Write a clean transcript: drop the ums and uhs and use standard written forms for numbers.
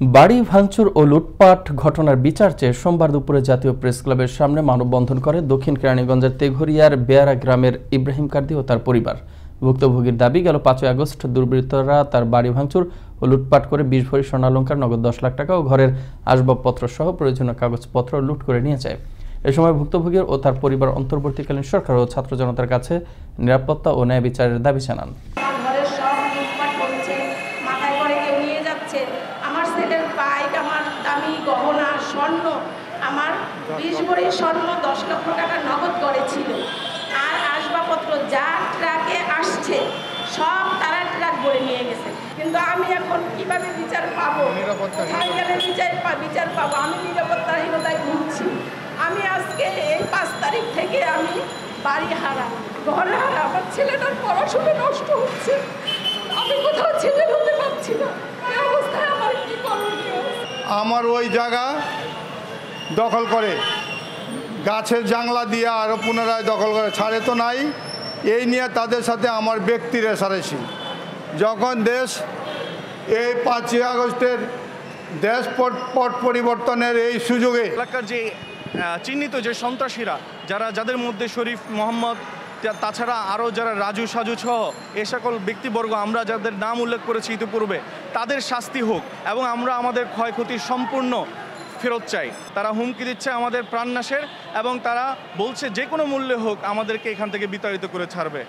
বাড়ি ভাঙচুর ও লুটপাট ঘটনার বিচার চেয়ে সোমবার দুপুরে জাতীয় প্রেস ক্লাবের সামনে মানববন্ধন করে দক্ষিণ কেরানীগঞ্জের তেঘরিয়ার বেয়ারা গ্রামের ইব্রাহিম কার্দি ও তার পরিবার। ভুক্তভোগীর দাবি, গেল ৫ আগস্ট দুর্বৃত্তরা তার বাড়ি ভাঙচুর ও লুটপাট করে ২০ ভরি স্বর্ণালংকার, নগদ ১০ লাখ টাকা ও ঘরের আসবাবপত্র সহ প্রয়োজনীয় কাগজপত্র লুট করে নিয়ে যায়। এ সময় ভুক্তভোগী ও তার পরিবার অন্তর্বর্তীকালীন সরকার ও ছাত্র জনতার কাছে নিরাপত্তা ও ন্যায় বিচারের দাবি জানান। আমার ছেলের বাইক, আমার দামি গহনা, স্বর্ণ, আমার ২০ ভরি স্বর্ণ, ১০ লক্ষ টাকা নগদ করেছিল। আর আসবাবপত্র যা ট্রাকে আসছে সব তারা ট্রাক ভরে নিয়ে গেছে। কিন্তু আমি এখন কিভাবে বিচার পাবো? কোথায় গেলে বিচার পাবো? আমি নিরাপত্তাহীনতায় ভুগছি। আমি আজকে এই ৫ তারিখ থেকে আমি বাড়ি হারা, ঘর হারা, আমার ছেলেটার পড়াশোনা নষ্ট হচ্ছে। আমি কোথাও ছেলে হতে পারছি না। আমার ওই জায়গা দখল করে গাছের জাংলা দিয়ে আরও পুনরায় দখল করে, ছাড়ে তো নাই। এই নিয়ে তাদের সাথে আমার ব্যক্তি রেষারেষি। যখন দেশ এই ৫ই আগস্টের দেশ পট পরিবর্তনের এই সুযোগে এলাকার যে চিহ্নিত যে সন্ত্রাসীরা যাদের মধ্যে শরীফ মোহাম্মদ, তাছাড়া আরও যারা রাজু সাজু সহ এ সকল ব্যক্তিবর্গ আমরা যাদের নাম উল্লেখ করেছি ইতিপূর্বে, তাদের শাস্তি হোক এবং আমরা আমাদের ক্ষয়ক্ষতি সম্পূর্ণ ফেরত চাই। তারা হুমকি দিচ্ছে আমাদের প্রাণনাশের এবং তারা বলছে যে কোনো মূল্যে হোক আমাদেরকে এখান থেকে বিতাড়িত করে ছাড়বে।